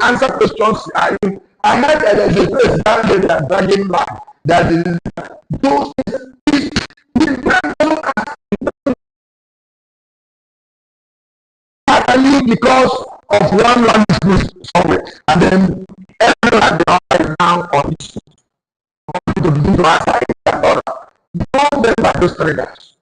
answer questions. I heard that there's a place down there that dragging line. That is those because of one language somewhere, and then everyone is now on this to begin to answer it. All them by those traders.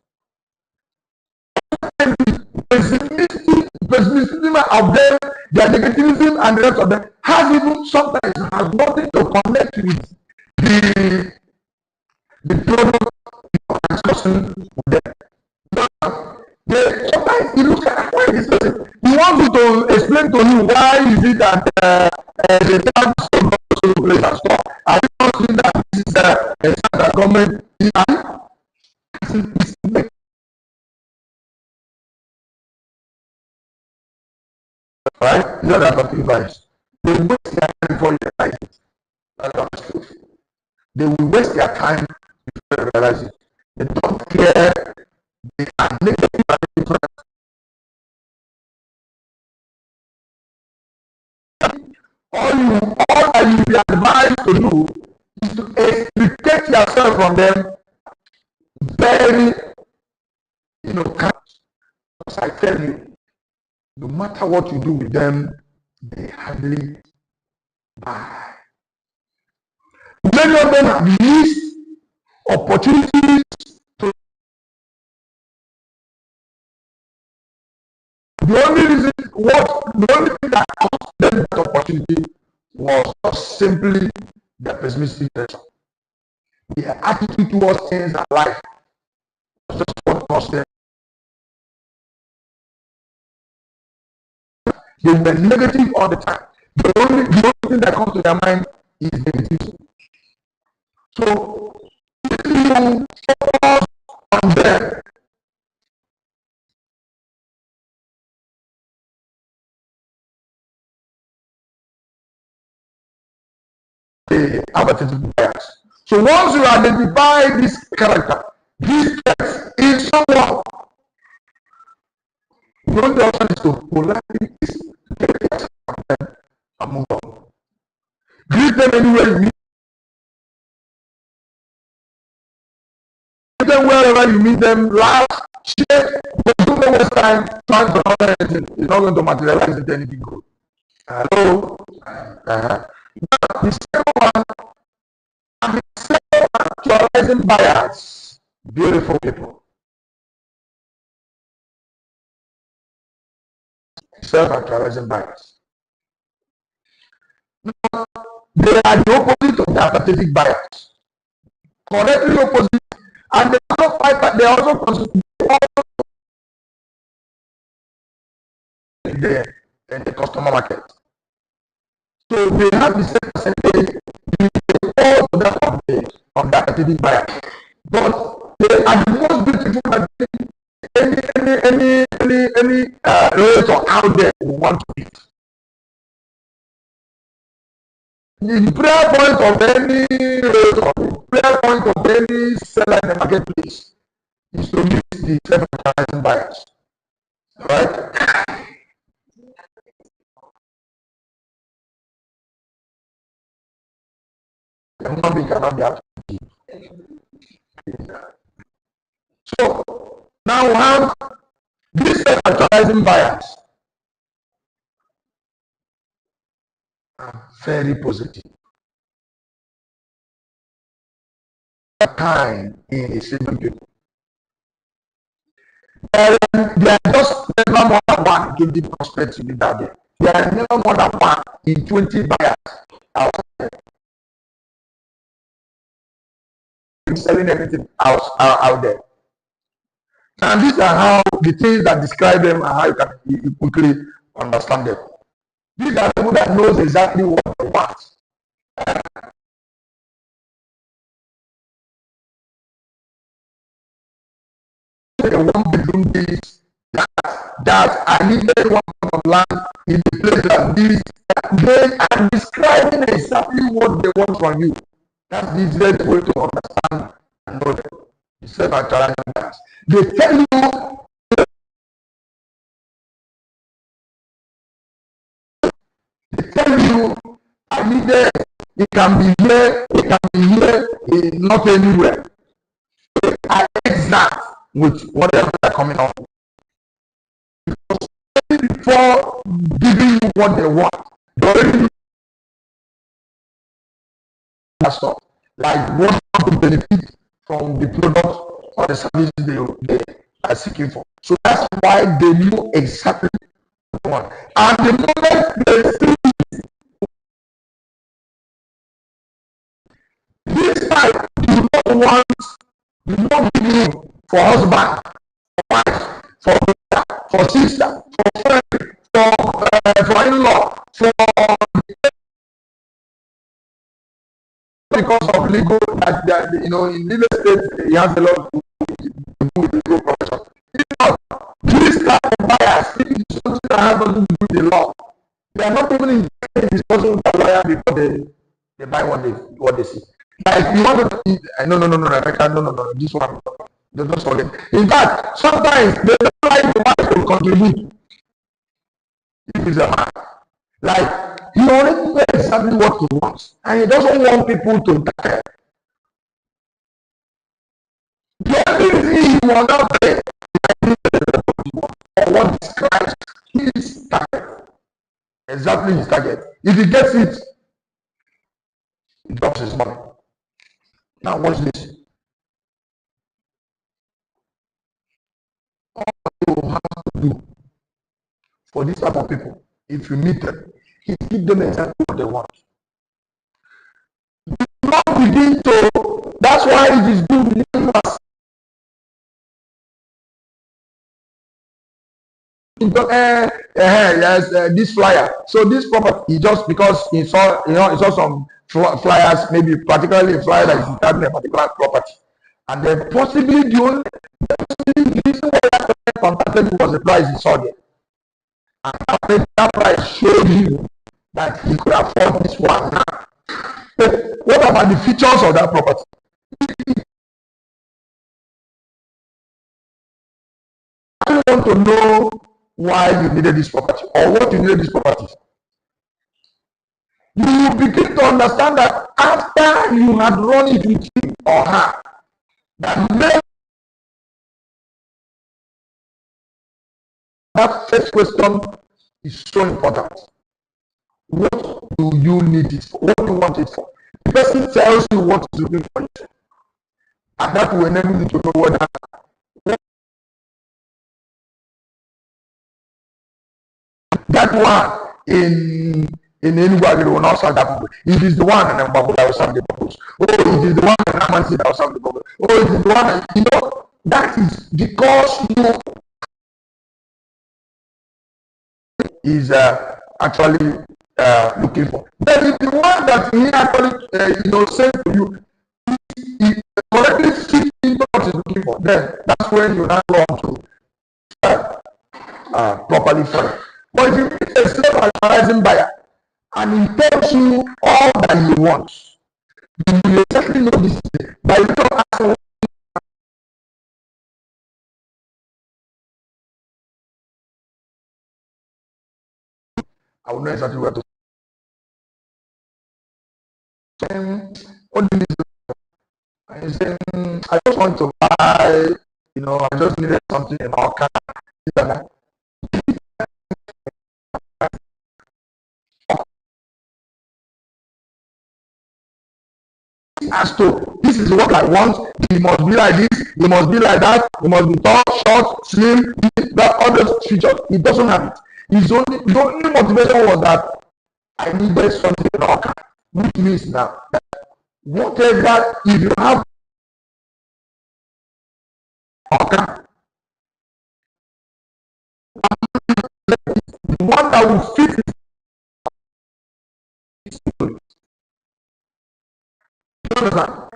Pessimism of them, their negativism, and the rest of them has even sometimes has nothing to connect with the product discussion with them. Sometimes you look at why this person, he wants you to explain to him why is it that the town so place and stuff. I don't think that this is a government. Right? Not about advice. They waste their time before you realize it. That's not the truth. They will waste their time before you realize it. They don't care. They are negative and different. All that you be advised to do is to protect yourself from them very, calm. Because I tell you, no matter what you do with them, they hardly buy. Many of them have missed opportunities to. The only thing that cost them that opportunity was just simply their pessimistic nature. Their attitude towards things and life was just what cost them. They were negative all the time. The only thing that comes to their mind is negativity. So, if you focus on them, they have bias. So once you identify this character, this text in someone, the only option is to politely take yourself from them and move on. Greet them anywhere you meet them, wherever you meet them, laugh, share, but don't waste time trying to know anything. It's not going to materialize into anything good. Hello? The second one, and the second one, actualizing buyers. Beautiful people. Self-actualizing buyers. Now, they are the opposite of the apathetic buyers. Correctly opposite. And they also consider in the customer market. So they have the same percentage all of them of the apathetic buyer. But they are the most beautiful that any realtor out there who want to meet. The prayer point of any realtor, the prayer point of any seller in the marketplace is to meet the self-actualizing buyers. Right? Human cannot be absolute. So now we have these self-actualizing buyers are very positive. Kind in receiving people. They are just never more than one. Give the prospect to be that day. They are never more than one in 20 buyers outside. Selling anything out there. And these are how the things that describe them and how you can quickly understand them. These are people that knows exactly what they want. The one bedroom deals that I needed one of land in the place like this. They are describing exactly what they want from you. That's the easiest way to understand and know them. The self-actualizing buyers. They tell you They tell you, I need it. It can be here, it can be here, not anywhere. They are exact with whatever they're coming up with. Before giving you what they want, they already know stuff. Like what to benefit from the product or the services they are seeking for. So that's why they know exactly what they want. And the moment they see this type, you don't want, you don't give room for husband, for wife, for brother, for sister, for friend, for in-law, for because of legal that you know in legal estate he has a lot to do with legal profession. This type of bias is something that has nothing to do with the law. They are not even interested in discussing with the lawyer before they buy what they see. Like you want to no, Rebecca, no, this one. They don't forget. In fact, sometimes they don't like the wife to contribute if it's a man. Like he already knows exactly what he wants, and he doesn't want people to interfere. The only thing he will not pay or what describes his target. Exactly his target. If he gets it, he drops his money. Now watch this. All you have to do for this type of people, if you meet them, is give them exactly what they want. Do not begin to, that's why it is good yes, this flyer. So this property, just because he saw, he saw some flyers, maybe particularly a flyer that is regarding a particular property, and then possibly the only reason why that contacted you was the price he saw there, and that price showed you that he could afford this one. What about the features of that property? I want to know why you needed this property or what you needed this property. You will begin to understand that after you had run it with him or her, that first question is so important. What do you need it for? What do you want it for? The person tells you what is looking for it, and that will enable you to know whether that one in Engr will not serve that purpose. It is the one in Mbabo that will serve the purpose. Oh, it is the one in Amansi that will serve the purpose. Oh, it is the one, that is because you is actually looking for. Then if the one that he actually sent to you, he correctly fits into what he's looking for, then that's when you now go on to properly follow. But if you meet a self-actualizing buyer and he tells you all that he wants, you will exactly know this thing. By the time asking, I will know exactly where to. What do you do? And you say, I just want to buy, I just needed something in our car. As to, this is what I want, he must be like this, he must be like that, he must be tall, short, slim, that all those features. He doesn't have it. The only motivation was that I needed something in our car, which means now that whatever, if you have our car, the one that will fit it. Whatever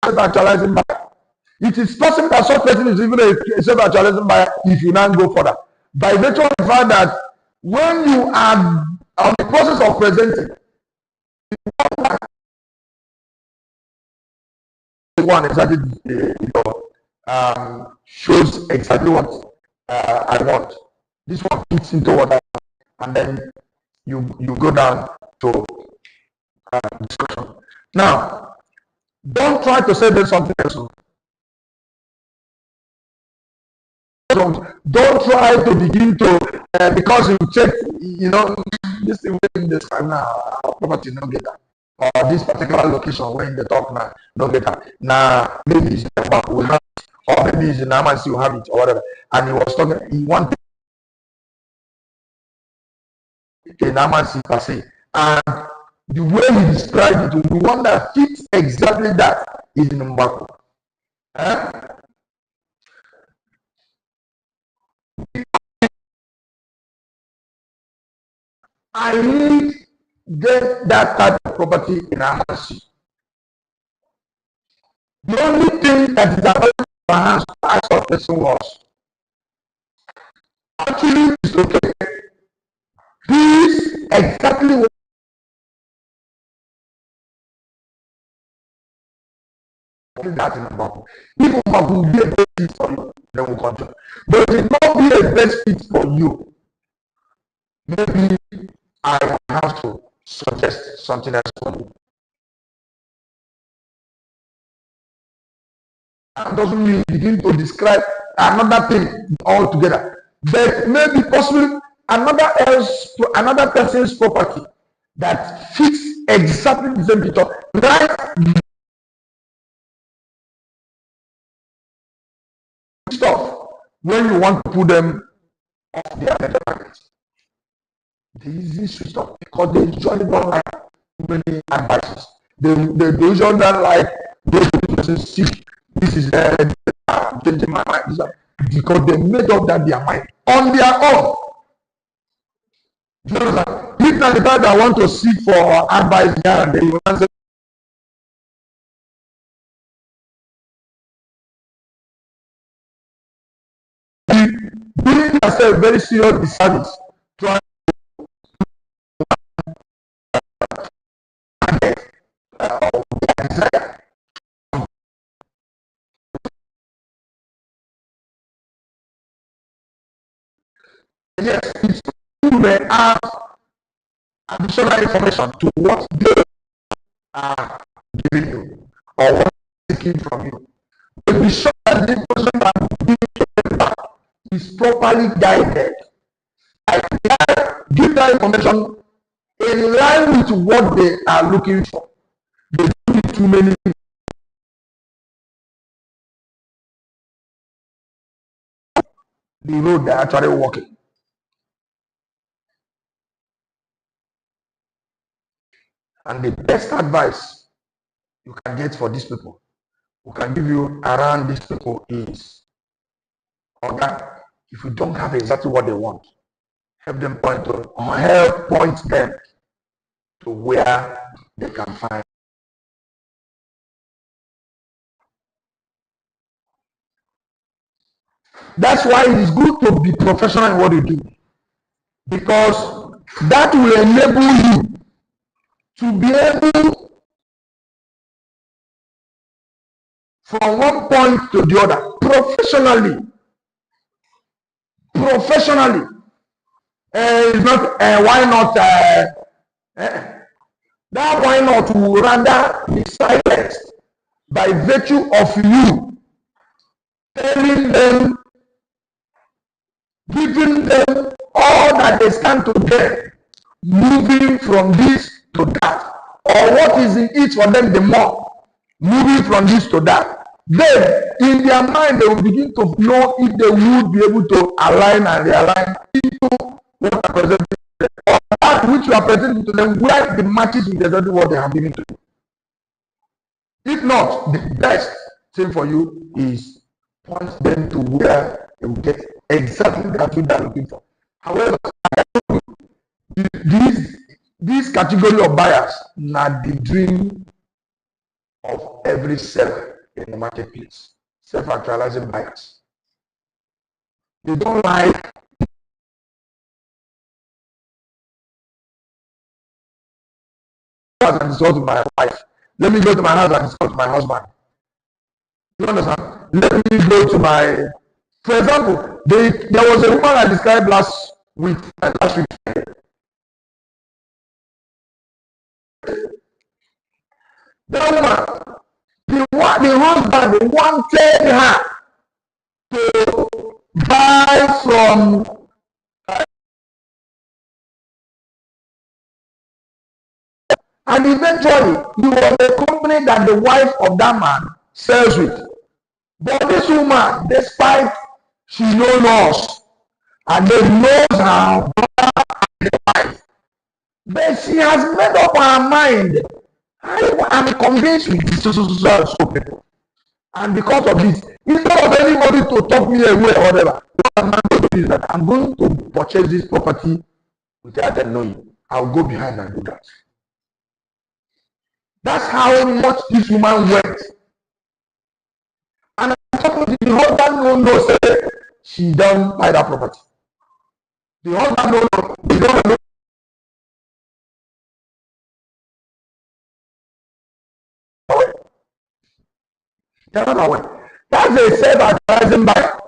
self-actualizing buyer. It is possible that such person is even a self-actualizing buyer if you now go further. By virtue of the fact that when you are on the process of presenting, one exactly shows exactly what I want. This one fits into what I want, and then you go down to discussion. Now, don't try to say there's something else. Don't try to begin to because you check, this thing in the describe now, property no get that. Or this particular location when they talk now, no get that. Now maybe it's about we have it, or maybe it's in Amansi you have it, or whatever. And he was talking, he wanted in Amansi per se. And the way he described it, the one that fits exactly that is in Mbako. I need get that type of property in Amansi. The only thing that is available for us to ask of person was actually is okay. This exactly what that in about. If Mbako will be a best fit for you, then we'll continue. But it will not be a best fit for you. Maybe I will have to suggest something else for you. That doesn't mean begin to describe another thing altogether. But maybe possibly another person's property that fits exactly the same picture. Right stuff when you want to put them off their market. The easy switch off because they usually don't like too many advices. They usually don't like those people see this is changing my mind because they made up that their mind on their own. You know, if not the guy that want to seek for advice here and then you answer. Doing yourself very serious disservice. Trying yes, it's you may have additional information to what they are giving you or what they are taking from you. But be sure that the person that is properly guided. Give that information in line with what they are looking for. They don't need too many. The road they're actually walking. And the best advice you can get for these people, who can give you around these people is, okay, if you don't have exactly what they want, help point them to where they can find. That's why it is good to be professional in what you do, because that will enable you to be able from one point to the other professionally. It's not why not that why not will rather be silenced by virtue of you telling them, giving them all that they stand to get, moving from this to that, or what is in it for them the more, moving from this to that. Then in their mind they will begin to know if they would be able to align and realign into what are presented or that which you are presenting to them, where the matches with exactly what they have given to you. If not, the best thing for you is point them to where they will get exactly that which they are looking for. However, this category of buyers not the dream of every seller in the marketplace. Self-actualizing buyers. They don't like and discuss with my wife. Let me go to my house and discuss with my husband. You understand? Let me go to my For example, there was a woman I described last week. That woman, the husband wanted her to buy from and eventually it was a company that the wife of that man sells with. But this woman, despite she knows us and they knows her wife, but she has made up her mind. I'm convinced with this so people. And because of this, instead of anybody to talk me away or whatever, I'm going to purchase this property without them knowing. I'll go behind and do that. That's how much this woman went. And I'm talking to the husband no know say she don't buy that property. The husband no know, they don't know. That's a self-advertising buyer.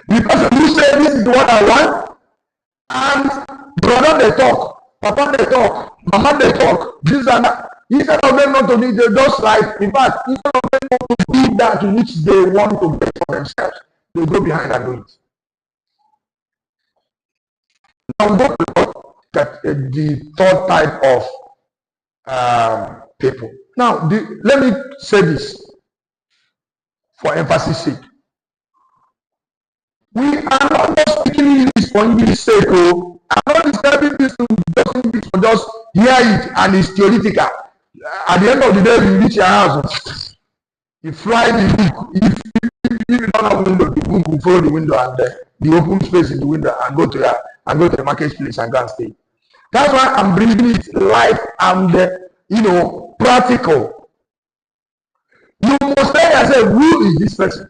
Because you say this is what I want, and brother they talk, papa they talk, mama they talk, this and that. Instead of them not to do, they just like, in fact, instead of them not to do that which they want to get for themselves, they go behind and do it. Now go to the third type of people. Now, let me say this for emphasis sake. We are not just speaking this for English sake. I'm not describing this to just hear it and it's theoretical. At the end of the day, you reach your house, you fly the book. If you don't have a window, the book will follow the window and the open space in the window and go to the marketplace and go and stay. That's why I'm bringing it live and practical. You must tell yourself, who is this person?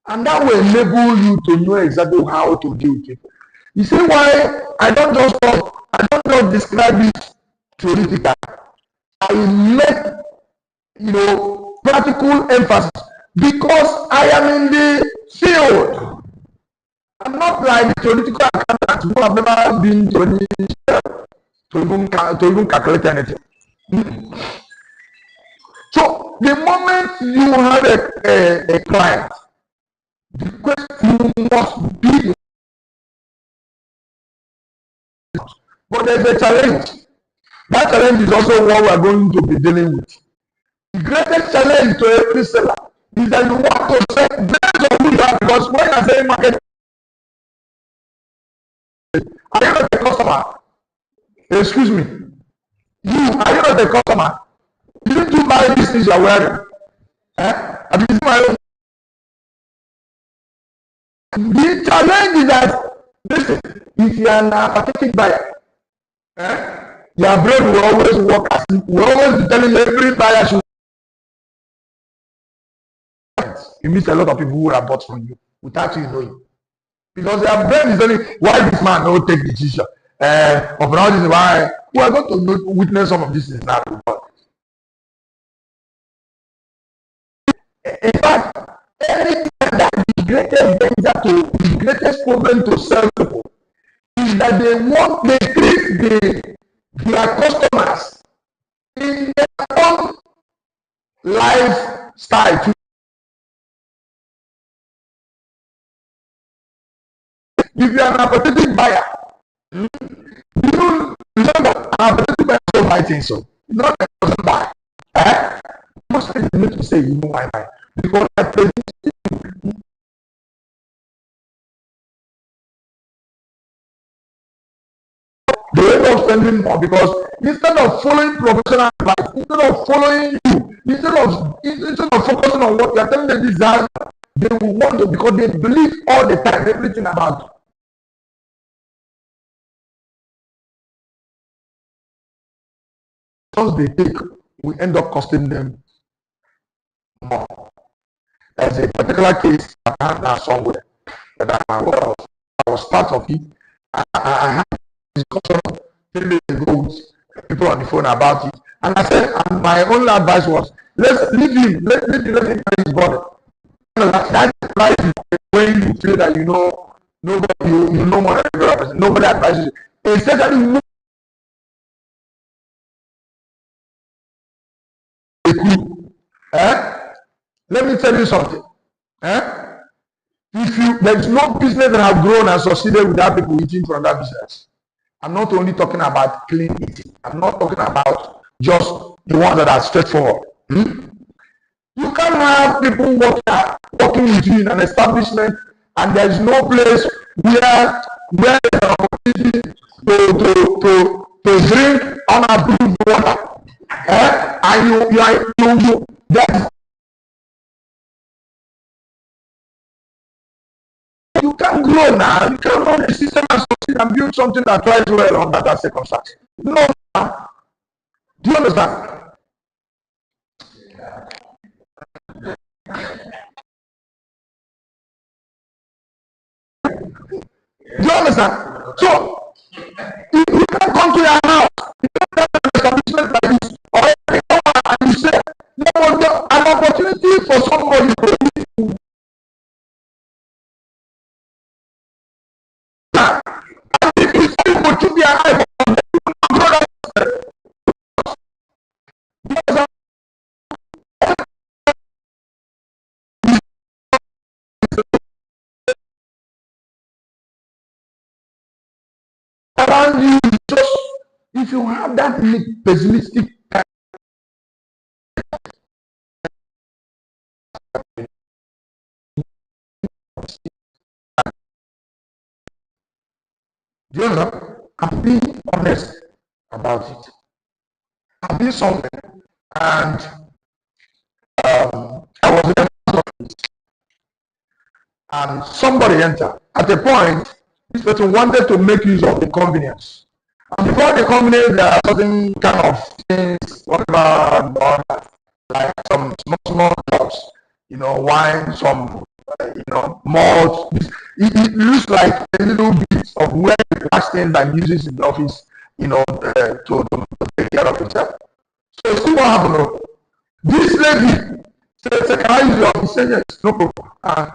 And that will enable you to know exactly how to deal with people. You see why I don't just talk, I don't just describe it theoretically. I make practical emphasis because I am in the field. I'm not like the theoretical accountant who have never been to even calculate anything. So the moment you have a client, the question must be, but there's a challenge. That challenge is also what we are going to be dealing with. The greatest challenge to every seller is that you want to sell based on who you are, because when I say market, are you not a customer? Excuse me. Are you not a customer? Didn't you buy these things you are wearing? Have you seen my own? The challenge is that, listen, if you are an apathetic buyer, your brain will always work as if will always be telling every buyer should. You meet a lot of people who are bought from you without you knowing. Because their brain is telling why this man don't take the decision. Of all this, why we are going to witness some of these things now. In fact, anything that the greatest danger to the greatest problem to sell people is that they treat their customers in their own lifestyle. If you are an apathetic buyer, you remember an apathetic buyer don't buy things, so not that doesn't buy. Most things you need to say, you know why buy. Because they end up spending more, because instead of following professional advice, instead of following you, instead of focusing on what you are telling them this, they will want to, because they believe all the time everything about you. They take will end up costing them more. There's a particular case I had now somewhere that I was part of it. I had a discussion 3 days ago with people on the phone about it, and I said, and my only advice was, let's leave him, let him carry his body. That advise you when you feel that you know nobody, you know more than every other person. Nobody advises you. Especially a group. Let me tell you something. If you there is no business that have grown and succeeded without people eating from that business. I'm not only talking about clean eating. I'm not talking about just the ones that are straightforward. You can't have people working with you in an establishment and there is no place where there is an opportunity to drink unapproved water. And you that you can grow now. You can run a system and succeed and build something that thrives well under that circumstance. No, do you understand? Do you understand? So you can come to your house, you can have an establishment like this, or and you say, no, an opportunity for somebody to and if you still go to be alive, around you, just if you have that pessimistic do you know? I'm being honest about it. I'm being somewhere, and I was in and somebody entered. At a point, this person wanted to make use of the convenience. And before the convenience, there are certain kind of things, whatever, like some small jobs, wine, some, malt. It looks like a little bit of where the last thing that uses in the office, to take care of himself. So see what happened. This lady said, can I use your office? He said, yes, no problem.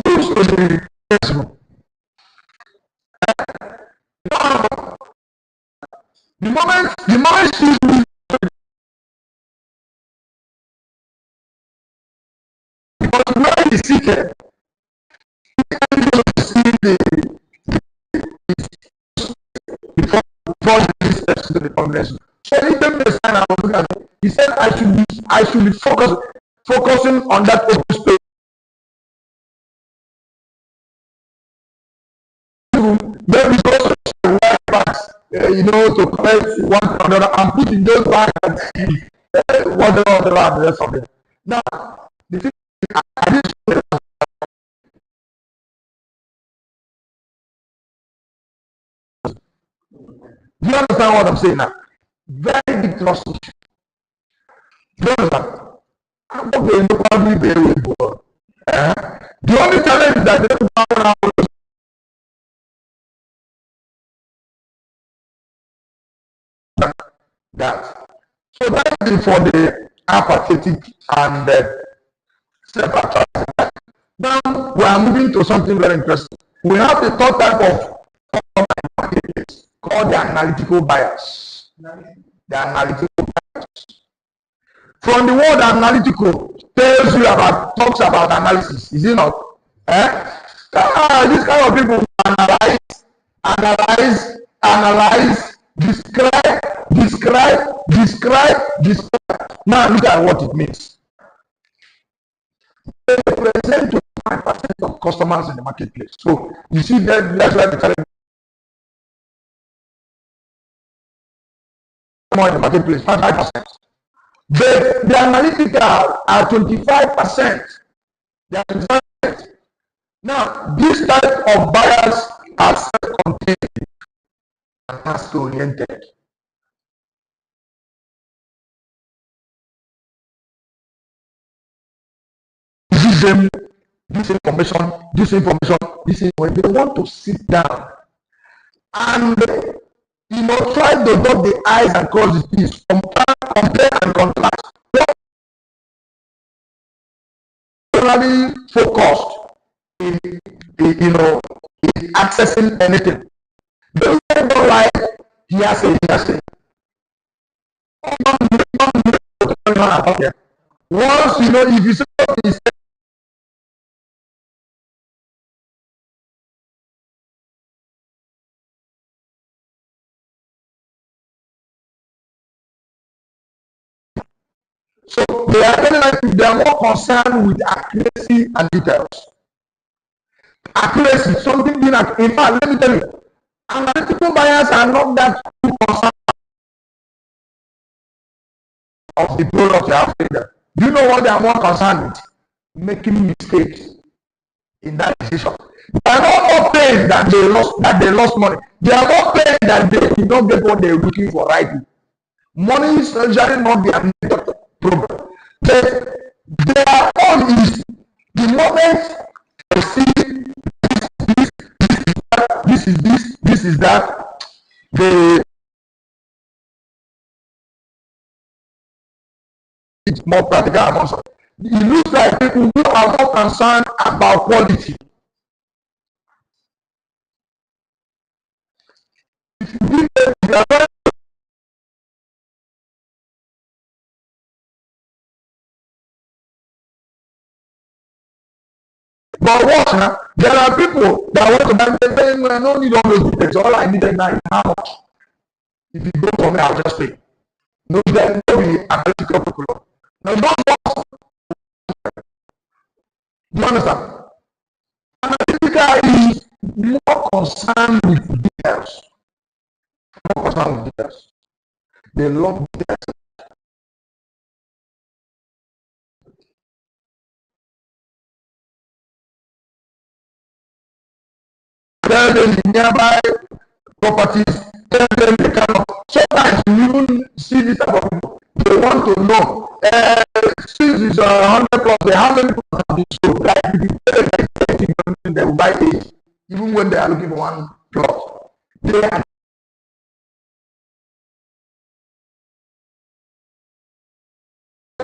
Moves to the next room. The moment she because where he's seated, he can see before he steps to the conversation. So he gave me a sign. I was looking at it. He said I should be focusing on that open space. Then we go to bags, to collect one another and put in those bags whatever the rest of it. Now, the thing is, do you understand what I'm saying now? Very big trust issue. Do you understand? I'm not going to probably be able to. The only challenge is that they don't have that. So that is for the apathetic and self-attractive. Now we are moving to something very interesting. We have the third type of marketplace called the analytical buyers. The analytical buyers. From the word analytical talks about analysis, is it not? This kind of people analyze, describe. Now look at what it means. They represent 25% of customers in the marketplace. So you see that's why the challenge more in the marketplace, 5%. But the analytical are 25%. They are 25%. Now, this type of buyers are self-contained and task-oriented. Give them this information. When they want to sit down and try to dot the I's and cross the T's, compare and contrast. Generally, focused in, in accessing anything. The don't like hearsay. Once if you say so they are more concerned with accuracy and details. Accuracy, something being in fact, let me tell you, analytical buyers are not that too concerned of the product they are selling. Do you know what they are more concerned with? Making mistakes in that decision. They are not more pain that they lost money. They are more pain that they did not get what they are looking for rightly. Money is usually not their major problem. Their own is the moment I see this is that, it's more practical. It looks like people who are more concerned about quality. But what now? There are people that want to buy them saying, I don't need all those details. All I need now is how much. If you go for me, I'll just pay. No, there will be analytical people. Now, don't you understand? Analytical is more concerned with details. More concerned with details. They love details. Tell them the nearby properties, tell them the kind of, sometimes you even see this type of people. They want to know, since it's 100 plus, how many people have been sold? Like, if you tell them they will buy it, even when they are looking for one plot. They are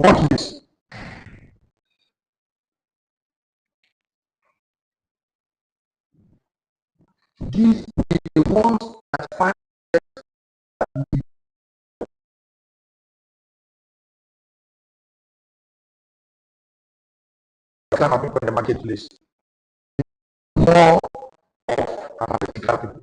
watch this. These are the ones that find kind of people in the marketplace. More analytical people.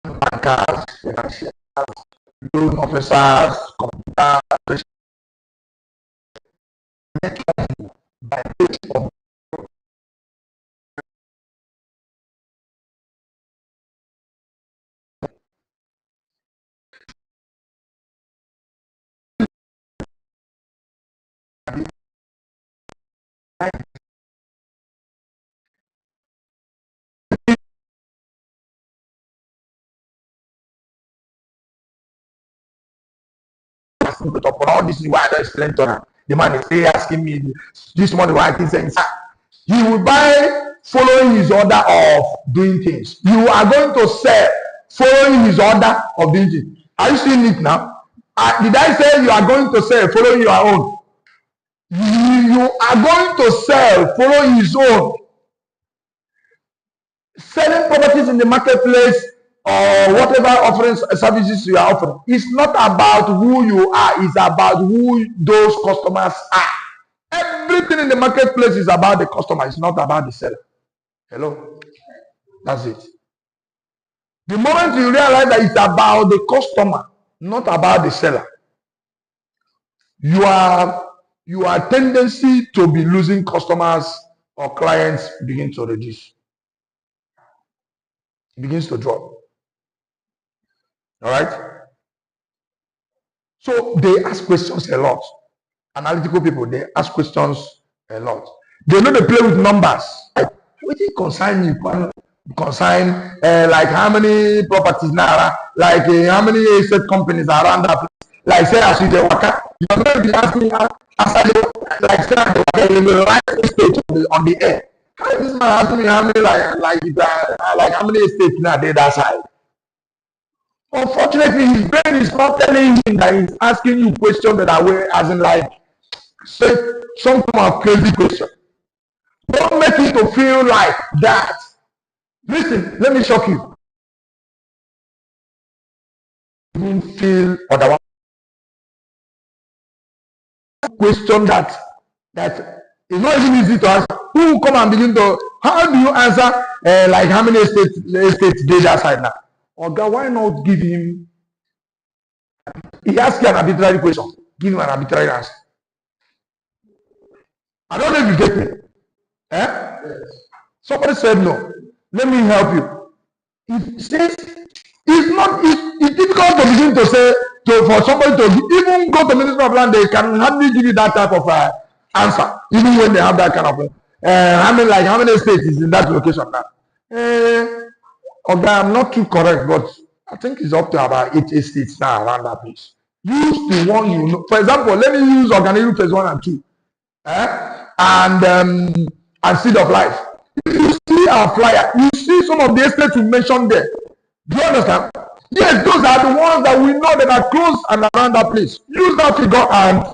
Bankers, financials, loan officers, computers, by page of upon all this is why I explained to her. The man is still asking me this morning why I think saying he will buy following his order of doing things. You are going to sell following his order of doing things. Are you seeing it now? Did I say you are going to sell following your own? You are going to sell following his own. Selling properties in the marketplace or whatever offering services you are offering, it's not about who you are, it's about who those customers are. Everything in the marketplace is about the customer, it's not about the seller. Hello? That's it. The moment you realize that it's about the customer, not about the seller, your tendency to be losing customers or clients begins to reduce. It begins to drop. All right? So they ask questions a lot. Analytical people, they ask questions a lot. They know they play with numbers. What do you consign you? Consign like how many properties now, like how many estate companies are around that place. Like say as you waka, you are going to be asking me like say in the right estate on the air. How is this man asking me how many like how many estates now there that side? Unfortunately, his brain is not telling him that he's asking you questions that are way, as in like, say, some kind of crazy question. Don't make it to feel like that. Listen, let me shock you. You feel otherwise. Question that is not even easy to answer. Who will come and begin to, how do you answer like how many estates did that side now? Oga, why not give him, he asked you an arbitrary question, give him an arbitrary answer. I don't know if you get me. Eh? Somebody said no. Let me help you. It says it's not, it's difficult to begin to say for somebody to even go to Ministry of Land, they can hardly give you that type of answer, even when they have that kind of how many states is in that location now? Okay, I'm not too correct, but I think it's up to about 8 states now around that place. Use the one you know. For example, let me use Organic phase 1 and 2. And Seed of Life. If you see our flyer, you see some of the estates we mentioned there. Do you understand? Yes, those are the ones that we know that are close and around that place. Use that figure and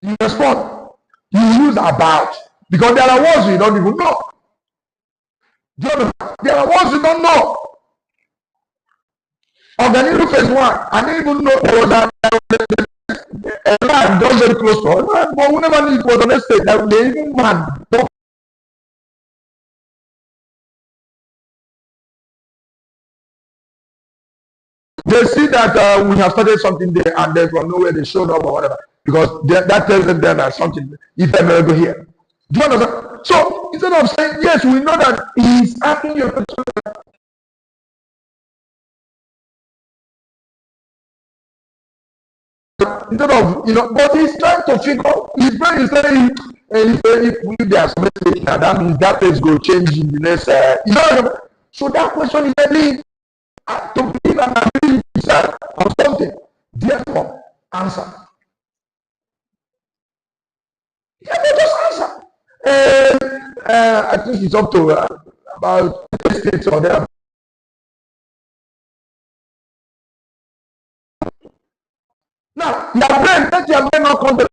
you respond. You use about. Because there are words you don't even know. Do you understand? There are words you don't know. Organic phase 1, I didn't even know there was a land just very close to us. But whenever it was on a state, that they even man. They see that we have started something there, and then from nowhere they showed up or whatever, because that tells them that something. If Emeria go here, do you understand? So instead of saying yes, we know that he's asking you a question. Instead of but he's trying to figure. His brain is telling him, if there are some mistakes, that means that place go change in the next. So that question is telling to believe and agree on something. Therefore, answer. Yeah, but just answer. I think it's up to about 3 states or there. Now, your brain, let your brain not come to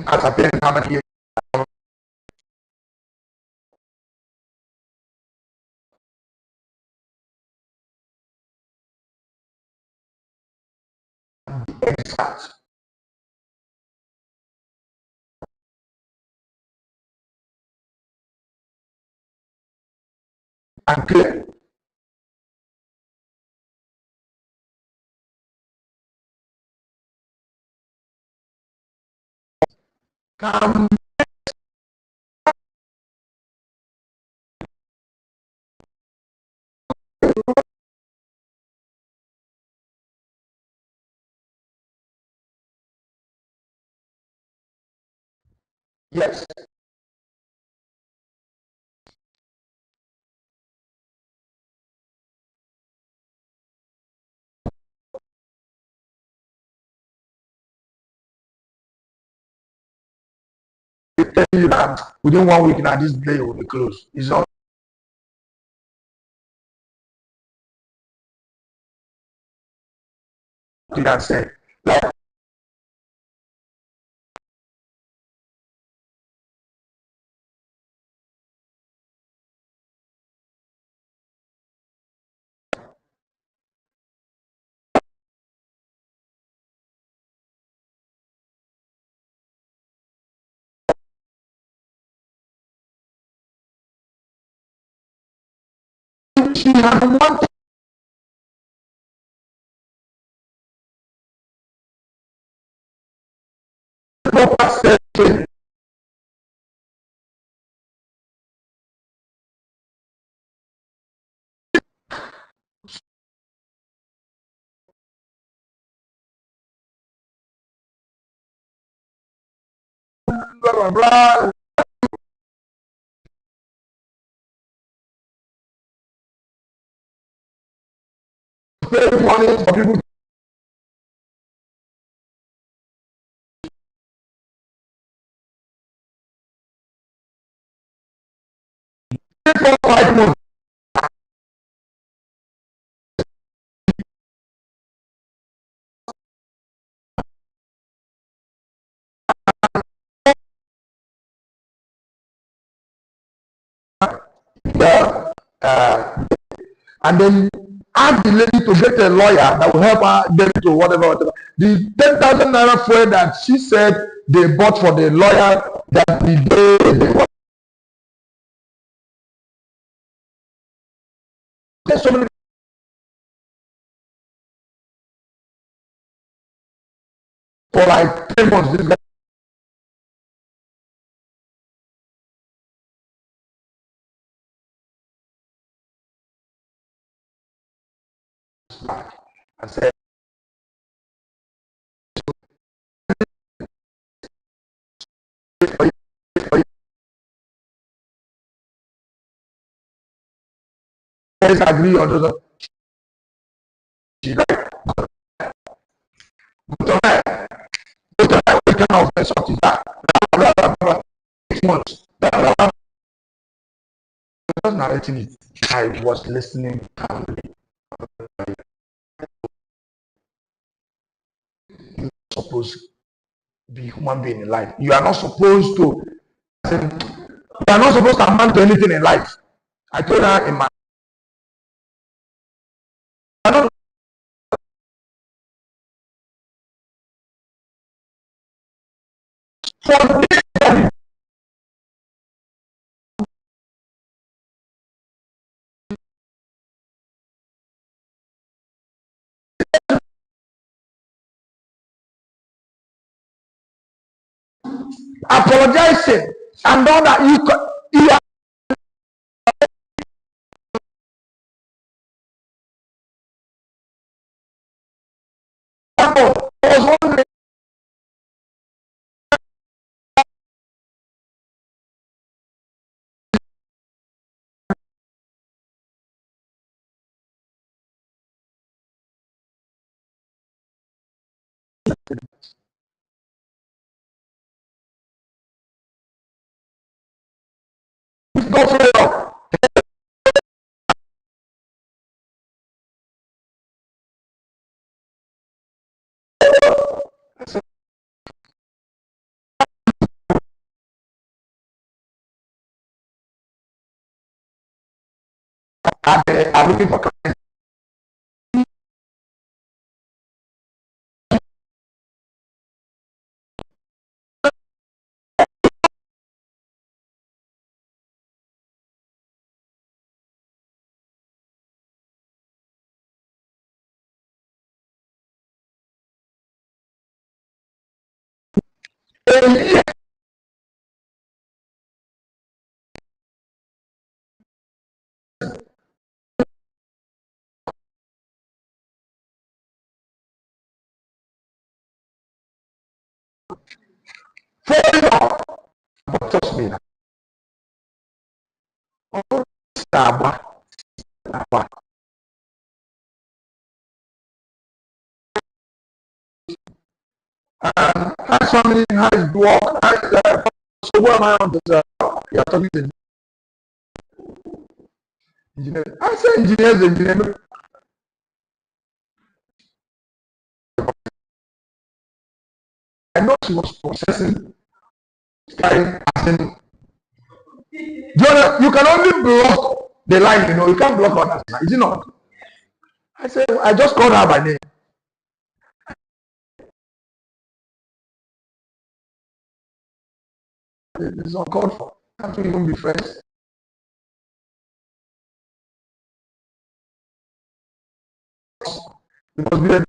ascertain how many years exact and clear. Come, yes. They tell you that within 1 week now this day will be closed. It's not that said. Like, she had one proper setting. Blah blah blah. pay money for people to pay for 5 months. Yeah. And then ask the lady to get a lawyer that will help her get to whatever. The 10,000 naira fuel that she said they bought for the lawyer that the day they bought. There's so many for like 3 months. This guy I said, let's agree on those. She like, what kind of message is that? 6 months. Just narrating it. I was listening calmly. You're supposed to be human being in life. You are not supposed to. You are not supposed to amount to anything in life. I told her in my. I don't. For this, apologizing and all that you are. I was wondering. Go for it. I'm looking for. Falling off. But trust me. How's family, how's work, so where am I on this? You're talking to engineer. I say engineer. I know she was processing, trying, asking. You can only block the line, you can't block others. Is it not? I said, I just called her by name. It's uncalled for. Can't we even be friends? You must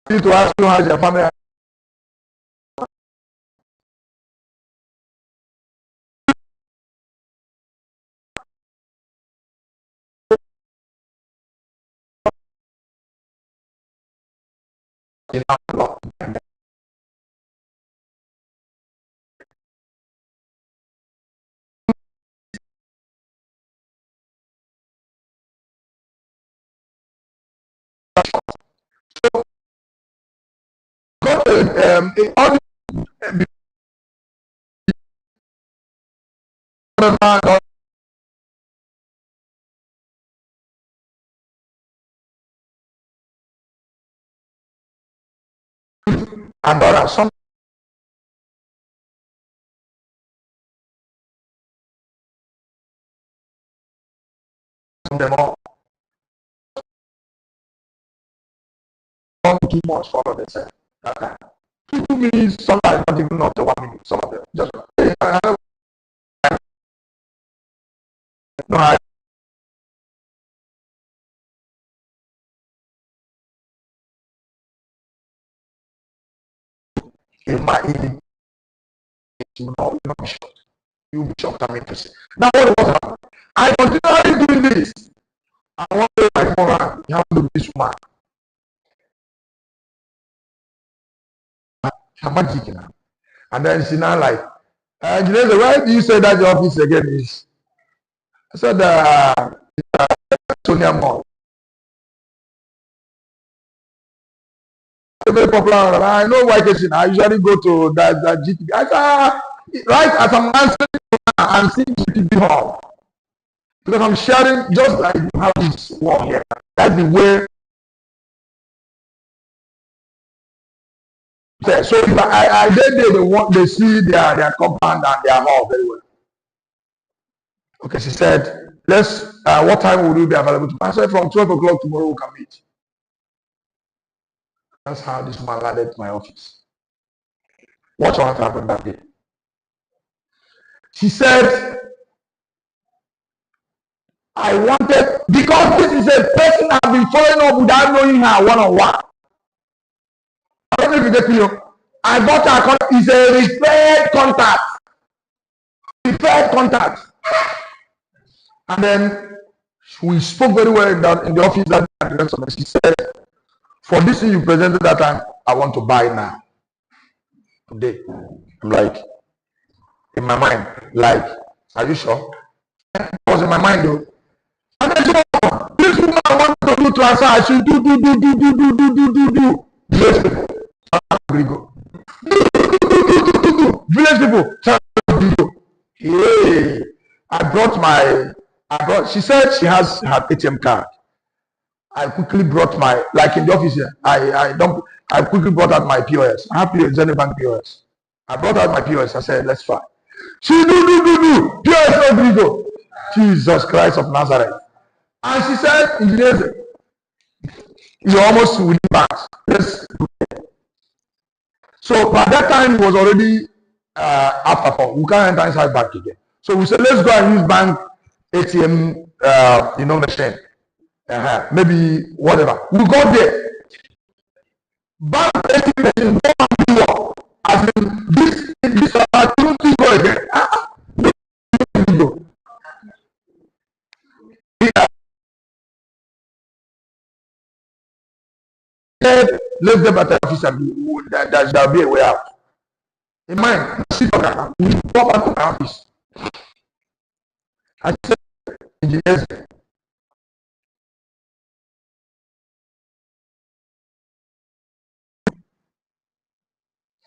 be to ask you how's your family. got all the and there are some of them all too much for themselves. Okay. 2 minutes, sometimes not even up to 1 minute. Some of them just no, in my you know, you'll be shocked. You'll be shocked. I'm interested. Now what was happening? I continually doing this. I want to my phone. You have to do this one. I'm magic now. And then she now like, engineer, why do you say that your office again is? I said, Sonia Mall. Very popular. I know why I usually go to that GTB. I said, right as I'm answering, I'm seeing GTB Hall. Because I'm sharing just like you have this wall here. That's the way. So if I they see their compound and their hall very well. Okay, she said, let's what time will you be available tomorrow? I said from 12 o'clock tomorrow we can meet. That's how this man landed my office. What happened that day? She said, I wanted, because this is a person I've been following up without knowing her one-on-one. I don't know if you get me. I got her contact. It's a referred contact. Referred contact. And then we spoke very well in the office that she said, for this thing you presented that time, I want to buy now. Today. I'm like, in my mind, like, are you sure? It was in my mind though. And then this woman wants to do transfer. I should do. Village people. Village people. Hey, she said she has her ATM card. I quickly brought my, like in the office here, I quickly brought out my POS. I have POS, Bank POS. I brought out my POS. I said, let's try. She do. POS no go. Jesus Christ of Nazareth. And she said, engineers, you're almost winning banks. Yes. So by that time, it was already after 4. We can't enter inside bank again. So we said, let's go and use bank ATM, machine. Maybe whatever. We got there. Bank ATM machine, go. As in, this opportunity go again. Let's get better officer. That shall be a way out. In mind, sit down. We pop out of the office. I said, engineers,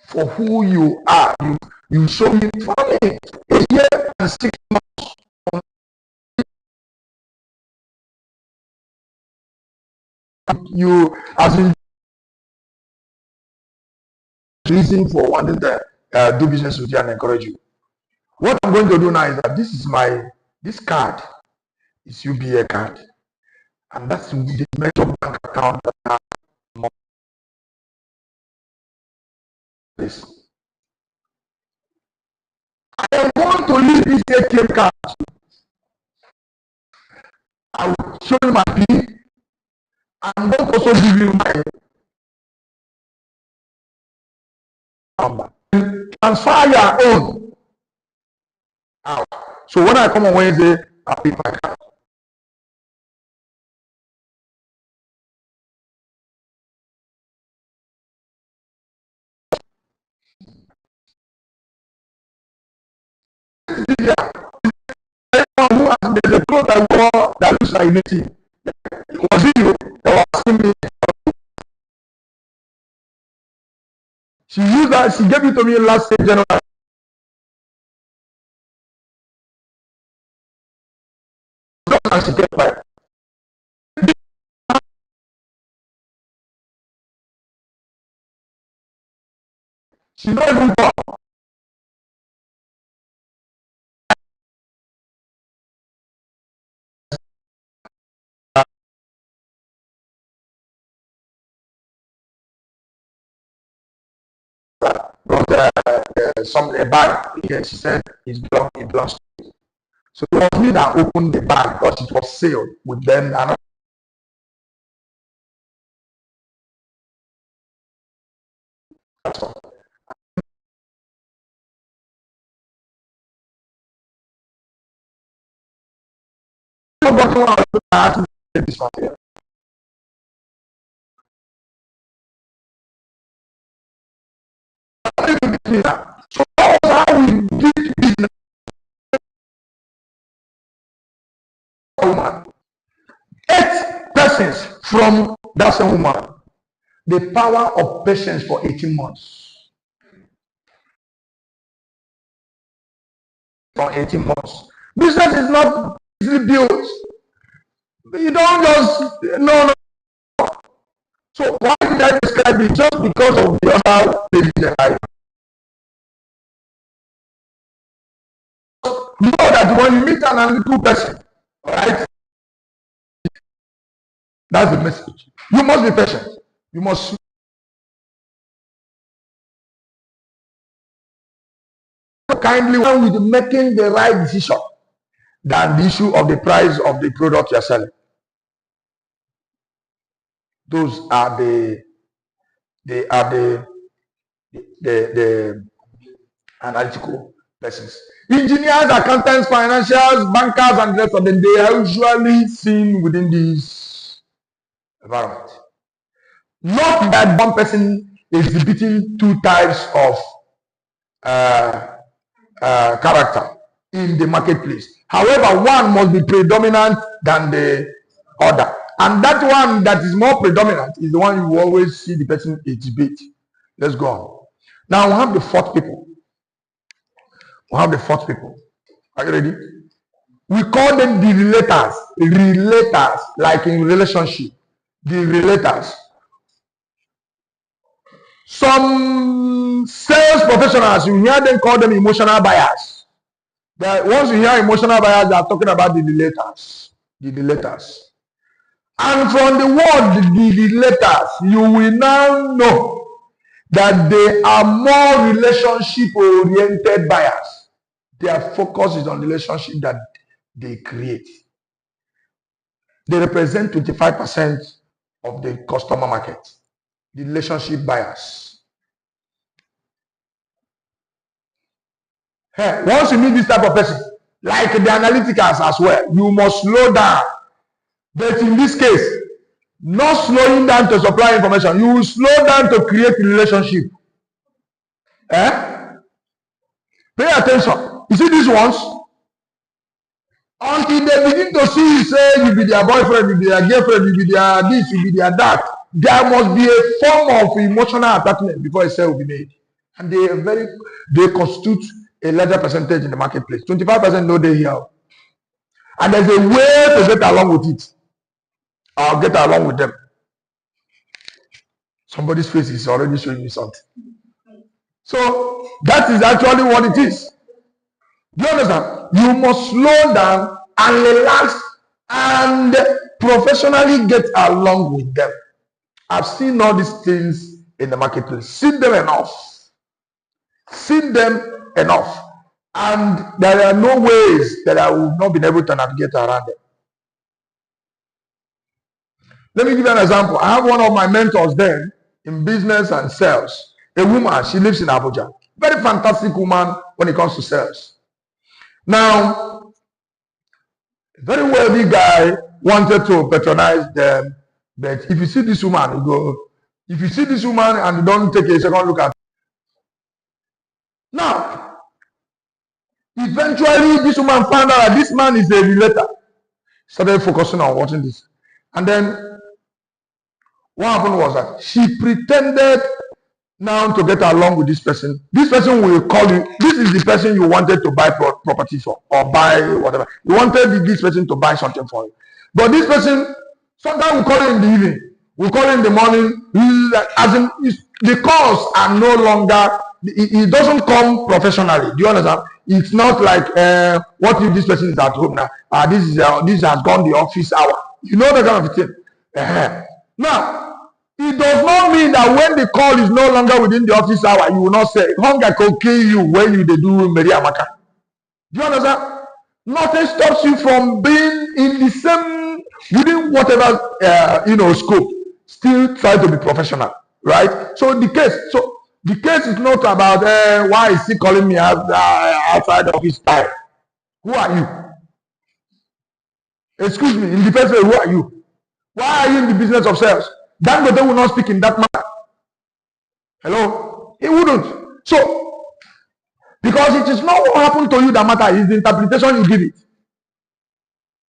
for who you are, you show me family a year and 6 months. You as in reason for wanting to do business with you and encourage you. What I'm going to do now is that this card is UBA card, and that's the major bank account that I have this. I want to leave this ATM card. I will show you my PIN. I'm going to also give you my number. Transfer your own out. So when I come on Wednesday, I'll pick my card. There's a cloth I wore that looks like native. Was it you that was asking me? that she gave it to me last January. And she kept quiet. She's not even poor. But a bag, yeah, she said it belongs to me. So it was me that opened the bag because it was sealed with them. And that's all. This one here. So that's how we did business. Woman. 8 persons from that same woman. The power of patience for 18 months. For 18 months. Business is not easily built. You don't just no. So why did I describe it? Just because of the other lady that I know that when you meet an analytical person, right? That's the message. You must be patient. You must kindly with making the right decision than the issue of the price of the product you're selling. Those are the analytical persons. Engineers, accountants, financials, bankers, and the rest of them, they are usually seen within this environment. Not that one person is exhibiting 2 types of character in the marketplace. However, one must be predominant than the other. And that one that is more predominant is the one you always see the person exhibit. Let's go on. Now we have the 4th people. Are you ready? We call them the relators. Relators, like in relationship. The relators. Some sales professionals, you hear them call them emotional buyers. That once you hear emotional buyers, they are talking about the relators. The relators. And from the word the relators, you will now know that they are more relationship-oriented buyers. Their focus is on relationship that they create. They represent 25% of the customer market, the relationship buyers. Hey, once you meet this type of person, like the analyticals as well, you must slow down. But in this case, not slowing down to supply information, you will slow down to create a relationship. Pay attention. You see these ones? Until they begin to see you say you be their boyfriend, you be their girlfriend, you be their this, you be their that, there must be a form of emotional attachment before a sale will be made. And they constitute a larger percentage in the marketplace. 25% no they here. And there's a way to get along with it. I'll get along with them. Somebody's face is already showing me something. So that is actually what it is. Do you understand? You must slow down and relax and professionally get along with them. I've seen all these things in the marketplace. Seen them enough. And there are no ways that I will not be able to navigate around them. Let me give you an example. I have one of my mentors there in business and sales. A woman, she lives in Abuja. Very fantastic woman when it comes to sales. Now, a very wealthy guy wanted to patronize them, but if you see this woman, you go, if you see this woman and you don't take a second look at her. Now, eventually this woman found out that this man is a relator. Started focusing on watching this. And then what happened was that she pretended now to get along with this person will call you. This is the person you wanted to buy property for or buy whatever. You wanted this person to buy something for you. But this person, sometimes we call you in the evening, we call you in the morning. As in, the calls are no longer, it doesn't come professionally. Do you understand? It's not like, what if this person is at home now? This has gone the office hour. You know that kind of thing. Now, it does not mean that when the call is no longer within the office hour, you will not say, hunger can kill you when you do Emeria Maka. Do you understand? Nothing stops you from being in the same, within whatever, scope, still try to be professional, right? So the case is not about, why is he calling me outside the office time? Who are you? Excuse me, in the first place, who are you? Why are you in the business of sales? Dangote will not speak in that manner. Hello? He wouldn't. So, because it is not what happened to you that matters, it's the interpretation you give it.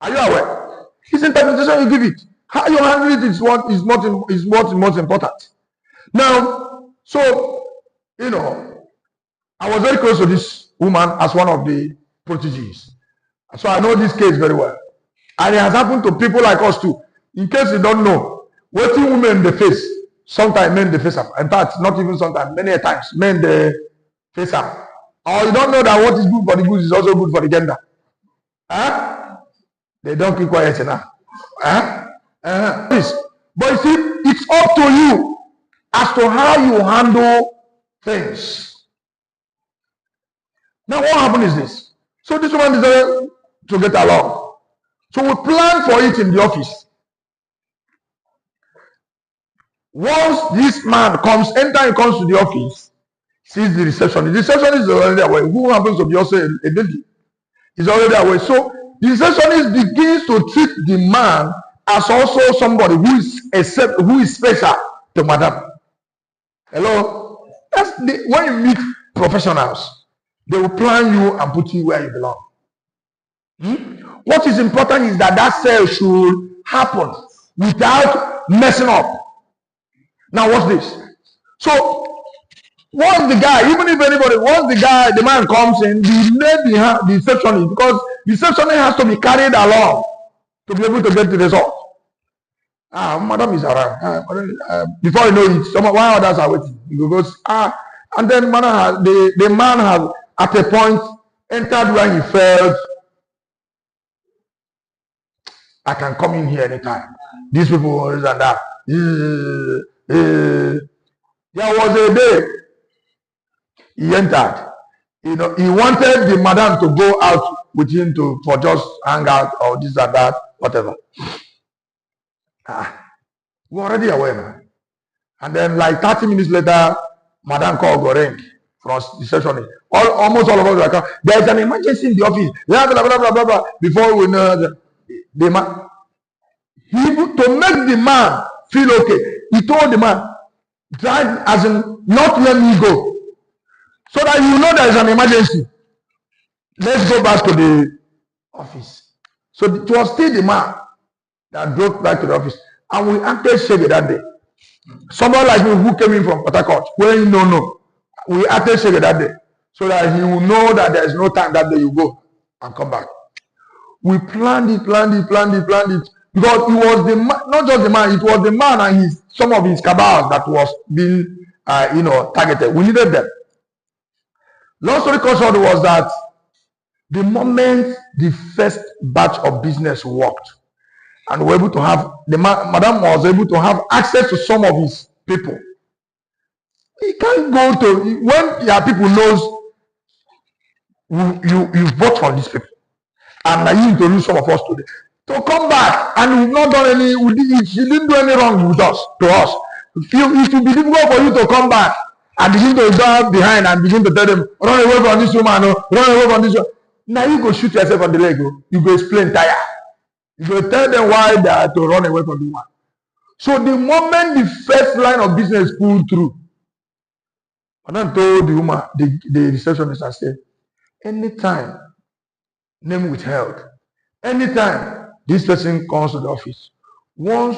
Are you aware? It's the interpretation you give it. How you handle it is what is most important. Now, so, I was very close to this woman as one of the proteges. So I know this case very well. And it has happened to people like us too. In case you don't know, waiting women in the face, sometimes men they face up. In fact, not even sometimes, many times, men they face up. Or you don't know that what is good for the goose is also good for the gender. Huh? They don't keep quiet enough. Huh? But you see, it's up to you as to how you handle things. Now, what happened is this. So this woman decided to get along. So we plan for it in the office. Once this man comes, anytime he comes to the office, sees the receptionist. The receptionist is already away. Who happens to be also a lady? Is already away. So the receptionist begins to treat the man as also somebody who is special to madam. Hello? When you meet professionals, they will plan you and put you where you belong. What is important is that sale should happen without messing up. Now watch this. So once the guy, even if anybody, the man comes in, the receptionist, because the receptionist has to be carried along to be able to get the result. Madam is around. Before you know it, while others are waiting, he goes, and then the man has at a point entered where he felt, I can come in here anytime. These people, this and that. There was a day he entered. He wanted the madam to go out with him for just hang out or this and that, whatever. We're already aware now. And then like 30 minutes later, madam called Goreng from the session. Almost all of us were like, there's an emergency in the office. Blah, blah, blah, blah, blah, blah. Before we know the man, to make the man feel okay, he told the man, drive as in not let me go. So that you know there is an emergency. Let's go back to the office. So it was still the man that drove back to the office. And we acted shaggy that day. Someone like me who came in from Port Harcourt, when no. We acted shaggy that day. So that he will know that there is no time that day you go and come back. We planned it. Because it was the man, not just the man, it was the man and some of his cabals that was being, targeted. We needed them. Long story short was that the moment the first batch of business worked, and we were able to have, madam was able to have access to some of his people. He can't go to, when your people knows you vote for these people, and you introduce some of us today, to come back, and we've not done any, he didn't do any wrong with us, to us. It will be difficult for you to come back and begin to go behind and begin to tell them, run away from this woman, run away from this woman. Now you go shoot yourself on the leg, you go explain tire. You go tell them why they are to run away from the woman. So the moment the first line of business pulled through, and then told the woman, the receptionist, I said, anytime, name withheld, anytime this person comes to the office, once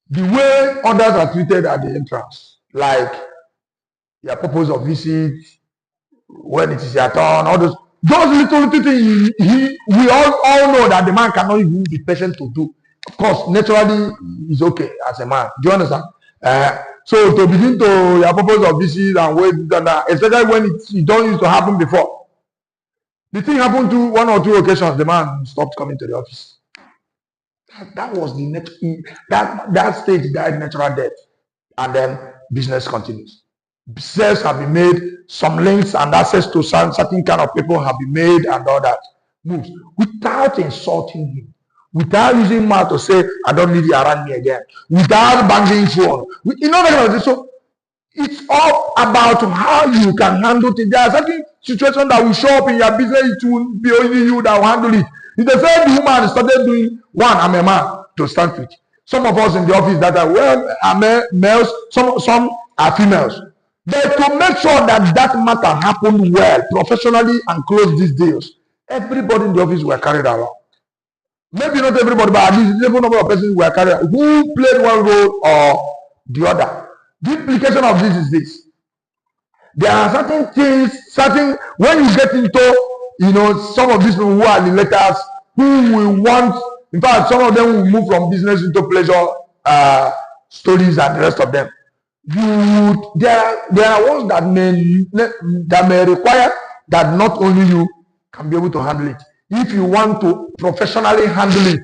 the way others are treated at the entrance, like your purpose of visit, when it is your turn, all those little things. We all know that the man cannot even be patient to do. Of course, naturally, he's okay as a man. Do you understand? So to begin to your purpose of visit and wait, especially when it don't used to happen before. The thing happened to one or two occasions, the man stopped coming to the office. That was the next that stage died natural death, and then business continues. Sales have been made, some links and access to some certain kind of people have been made, and all that moves without insulting him, without using mouth to say, I don't need you around me again, without banging phone. You know that. So it's all about how you can handle it. There are certain situations that will show up in your business. It will be only you that will handle it. If the same woman started doing one, I'm a man to start with. Some of us in the office that are are males, some are females. But to make sure that that matter happened well, professionally, and close these deals, everybody in the office were carried along. Maybe not everybody, but at least a number of persons were carried along, who played one role or the other. The implication of this is this. There are certain things, when you get into, some of these people who are the letters, who will want, in fact, some of them will move from business into pleasure stories and the rest of them. There are ones that may require that not only you can be able to handle it. If you want to professionally handle it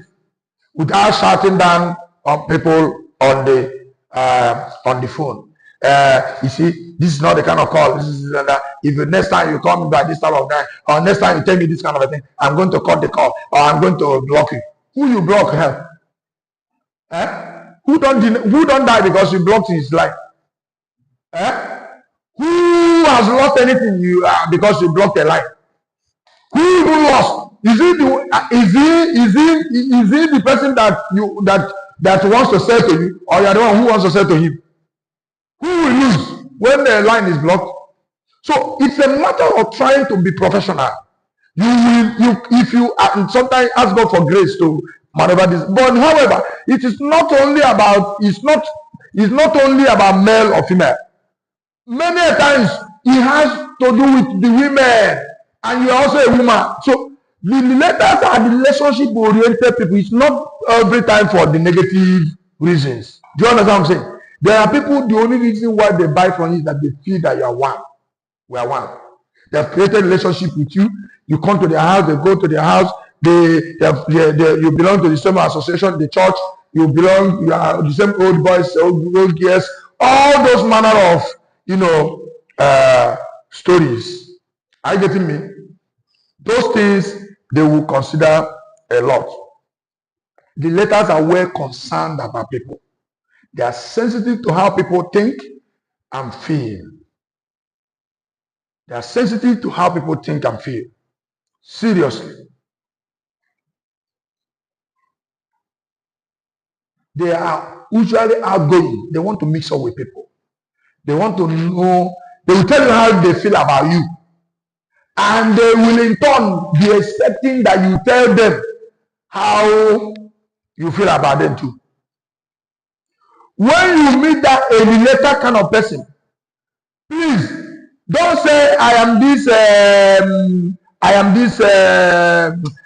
without shouting down on people on the phone. You see, this is not the kind of call. This is that. If the next time you call me by this time of night, or next time you tell me this kind of a thing, I'm going to cut the call, or I'm going to block you. Who you block? Hell? Who don't die because you blocked his life? Who has lost anything because you blocked a life? Who lost? Is he the person that wants to sell to you, or you're the one who wants to sell to him? Who will lose when the line is blocked? So it's a matter of trying to be professional. If you sometimes ask God for grace to maneuver this. But however, it's not only about male or female. Many a times it has to do with the women, and you're also a woman. So the letters are the relationship oriented people. It's not every time for the negative reasons. Do you understand what I'm saying? There are people, the only reason why they buy from you is that they feel that you are one. We are one. They have created a relationship with you. You come to their house, they go to their house, you belong to the same association, the church, you are the same old boys, old girls, all those manner of stories. Are you getting me? Those things they will consider a lot. The letters are well concerned about people. They are sensitive to how people think and feel. They are sensitive to how people think and feel. Seriously. They are usually outgoing. They want to mix up with people. They want to know, they will tell you how they feel about you. And they will in turn be expecting that you tell them how you feel about them too. When you meet that a related kind of person, please don't say I am this.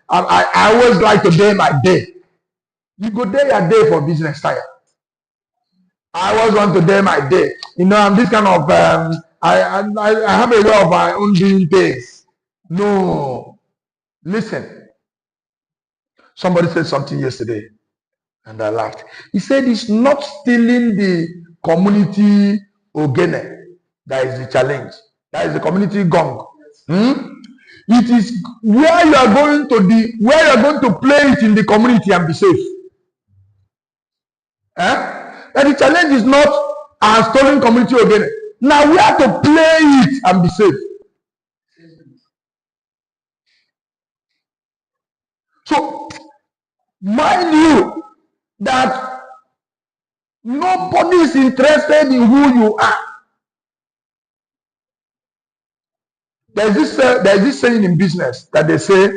I always like to day my day. You go day your day for business time. I always want to day my day. I'm this kind of. I have a way of my own doing things. No, listen. Somebody said something yesterday, and I laughed. He said it's not stealing the community ogene that is the challenge. That is the community gong. It is where you are going to play it in the community and be safe. And the challenge is not our stolen community ogene. Now we have to play it and be safe. So mind you that nobody is interested in who you are. There's this saying in business that they say,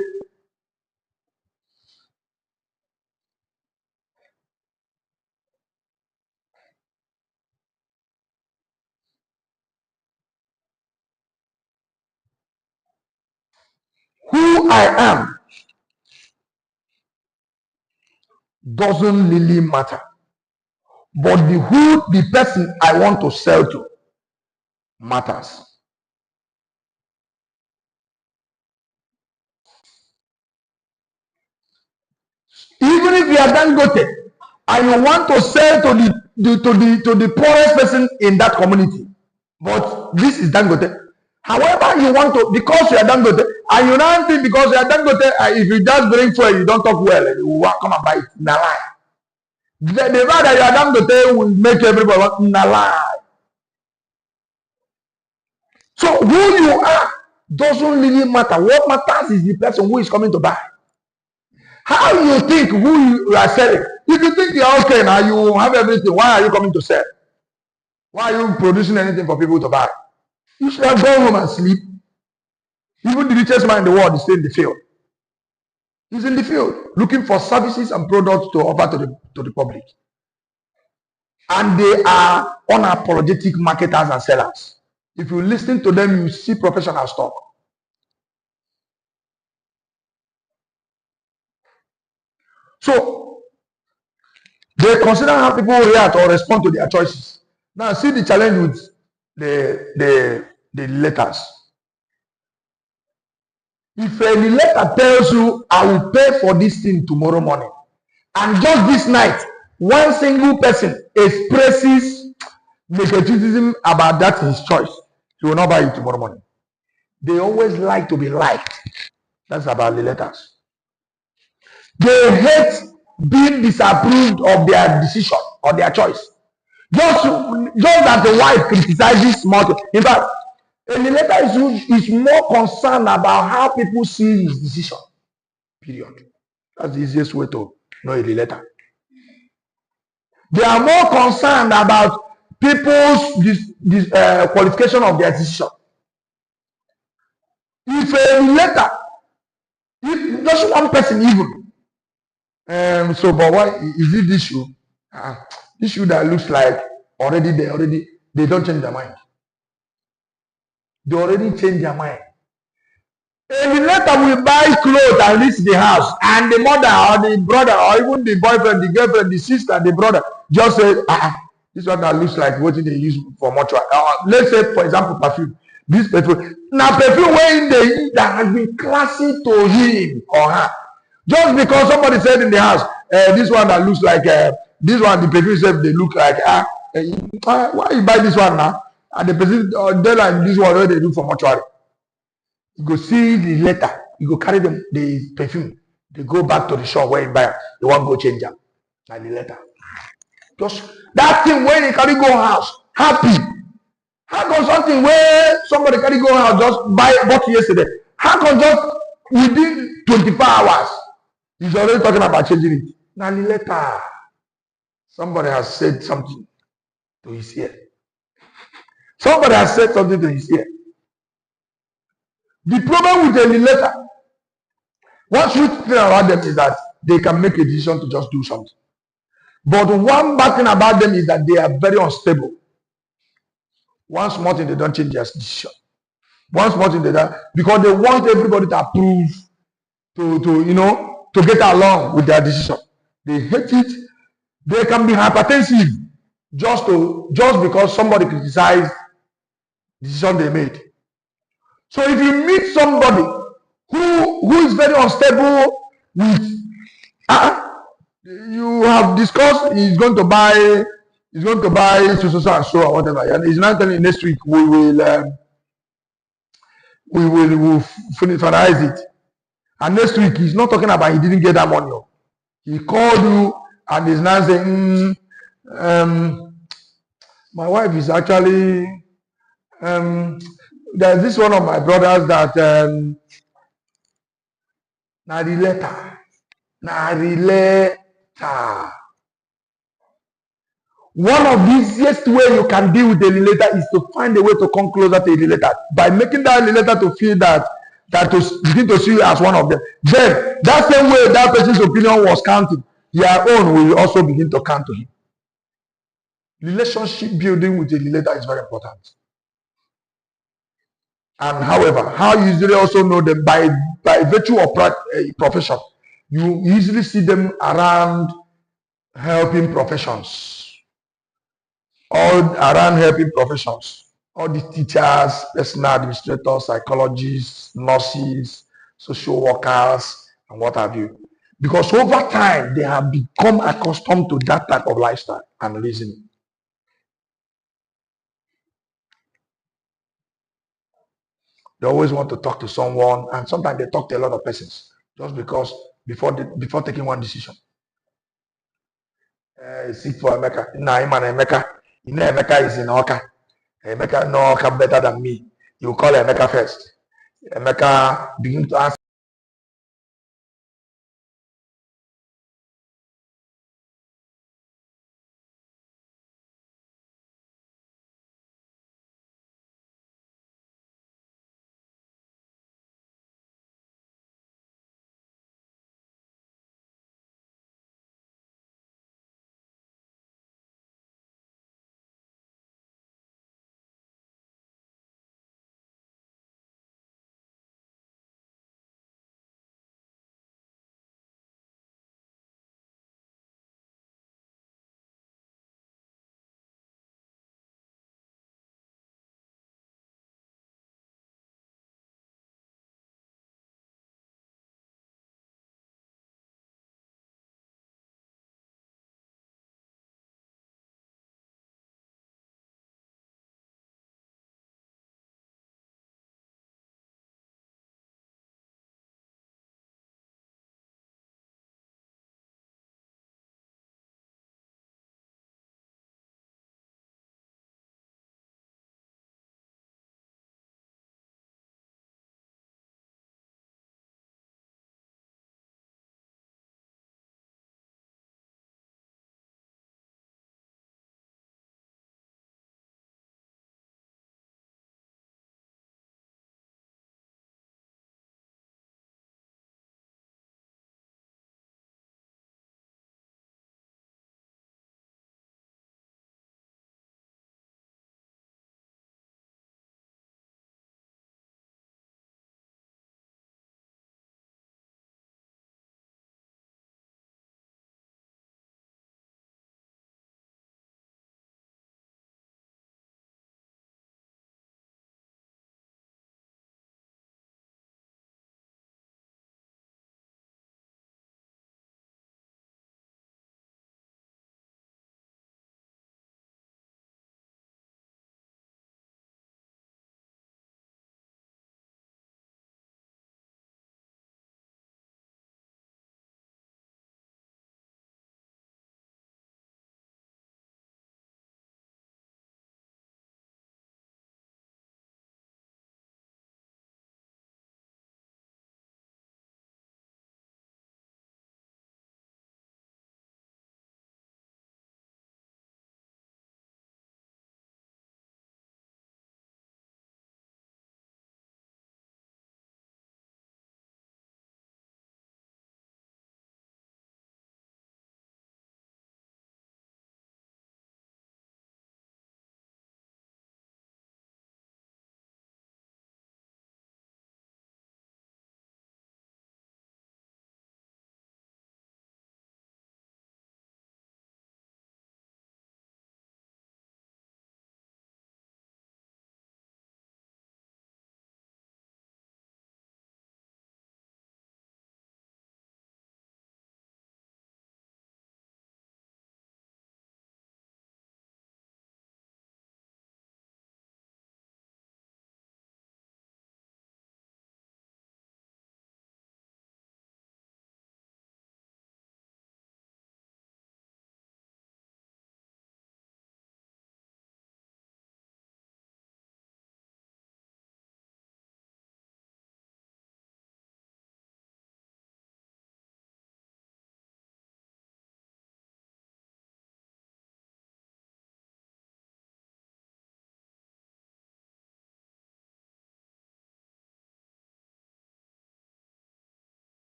who I am doesn't really matter. But the person I want to sell to matters. Even if you are Dangote and you want to sell to the poorest person in that community, but this is Dangote. However, you want to, because you are Dangote, and you don't think because you are Dangote, if you just bring fuel, you don't talk well, you will come and buy it. Na lie. The fact that you are Dangote will make everybody want na lie. So who you are doesn't really matter. What matters is the person who is coming to buy. How you think who you are selling? If you think you are okay now, you have everything, why are you coming to sell? Why are you producing anything for people to buy? You should have gone home and sleep. Even the richest man in the world is still in the field. He's in the field looking for services and products to offer to the public. And they are unapologetic marketers and sellers. If you listen to them, you see professional talk. So they consider how people react or respond to their choices. Now see the challenge with the letters. If a letter tells you, I will pay for this thing tomorrow morning, and just this night, one single person expresses negativism about that his choice, he will not buy it tomorrow morning. They always like to be liked. That's about the letters. They hate being disapproved of their decision or their choice. Just that the wife criticizes small. In fact, a letter is more concerned about how people see his decision. Period. That's the easiest way to know a letter. They are more concerned about people's qualification of their decision. If a letter, if just one person even, so but why is it this issue? Issue that looks like they don't change their mind. They already change their mind. A letter will buy clothes and reach the house, and the mother or the brother or even the boyfriend, the girlfriend, the sister, the brother just say, this one that looks like what they use for mortuary. Let's say, for example, perfume. This perfume. Now, perfume when they that has been classy to him or her. Just because somebody said in the house, this one that looks like this one, the perfume said they look like why you buy this one now? And the person they like this one, what they do for mortuary. You go see the letter, you go carry them the perfume, they go back to the shop where you buy it, they want go change them. Like the letter. Just that thing when you carry go house, happy. How come something where somebody carry go house just bought yesterday? How come just within 24 hours he's already talking about changing it? Now the letter. Somebody has said something to his ear. Somebody has said something to his ear. The problem with a letter, one sweet thing about them is that they can make a decision to just do something. But one bad thing about them is that they are very unstable. One small thing, they don't change their decision. One small thing, they don't, because they want everybody to approve, to get along with their decision. They hate it. They can be hypertensive just because somebody criticized the decision they made. So if you meet somebody who is very unstable with you have discussed he's going to buy so and so or whatever, and he's not telling you next week we will finalize it, and next week he's not talking about he didn't get that money. He called you and he's now saying my wife is actually there's this one of my brothers that na the letter. One of the easiest way you can deal with a relator is to find a way to come closer to a relator by making that relator to feel that to begin to see you as one of them. Then that same way that person's opinion was counting, your own will also begin to count to him. Relationship building with a relator is very important. And however, how you usually also know them by virtue of profession, you usually see them around helping professions, all around helping professions, all the teachers, personal administrators, psychologists, nurses, social workers, and what have you. Because over time, they have become accustomed to that type of lifestyle and reasoning. They always want to talk to someone, and sometimes they talk to a lot of persons just because before taking one decision. Seek for Emeka. Nah, him and Emeka. You know Emeka is in Oka. Emeka know Oka better than me. You call Emeka first. Emeka begin to ask